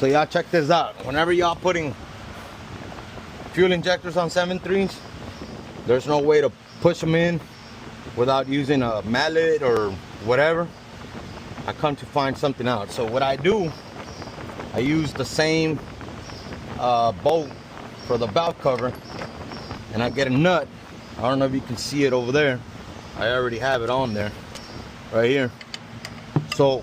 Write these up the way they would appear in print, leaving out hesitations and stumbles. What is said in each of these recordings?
So y'all check this out. Whenever y'all putting fuel injectors on 7.3s, there's no way to push them in without using a mallet or whatever. I come to find something out. So what I do, I use the same bolt for the valve cover, and I get a nut. I don't know if you can see it over there. I already have it on there, right here. So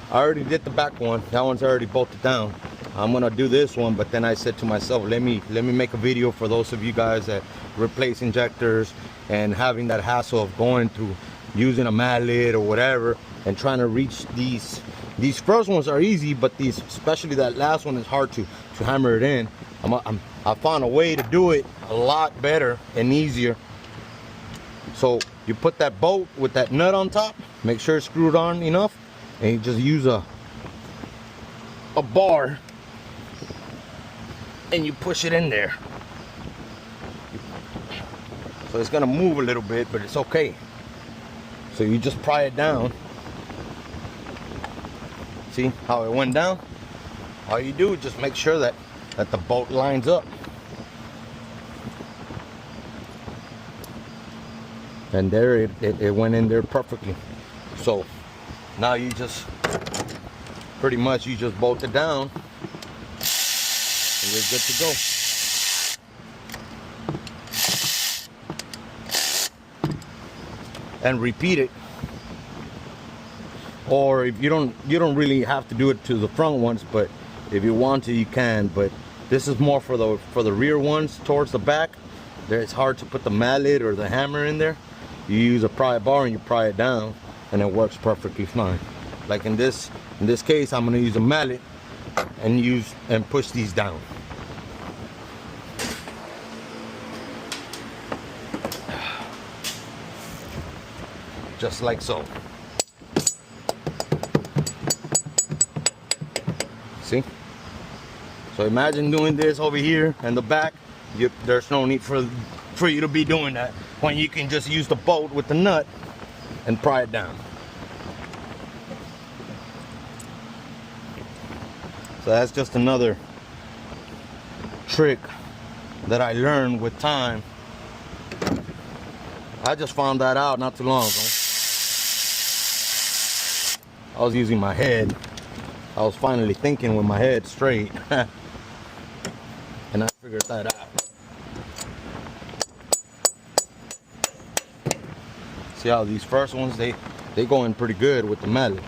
I already did the back one. That one's already bolted down. I'm gonna do this one, but then I said to myself, let me make a video for those of you guys that replace injectors and having that hassle of going through using a mallet or whatever and trying to reach these first ones are easy, but these, especially that last one, is hard to hammer it in. I found a way to do it a lot better and easier. So you put that bolt with that nut on top, make sure it's screwed on enough, and you just use a bar and you push it in there. So it's gonna move a little bit, but it's okay. So you just pry it down. See how it went down? All you do is just make sure that the bolt lines up. And there it went in there perfectly. So now you just pretty much you just bolt it down and you're good to go. And repeat it. Or if you don't really have to do it to the front ones, but if you want to, you can. But this is more for the rear ones towards the back. There it's hard to put the mallet or the hammer in there. You use a pry bar and you pry it down, and it works perfectly fine. Like in this case, I'm gonna use a mallet and push these down. Just like so. See? So imagine doing this over here in the back. There's no need for you to be doing that when you can just use the bolt with the nut and pry it down. So that's just another trick that I learned with time. I just found that out not too long ago. I was using my head. I was finally thinking with my head straight. And I figured that out. See how these first ones, they go in pretty good with the mallet.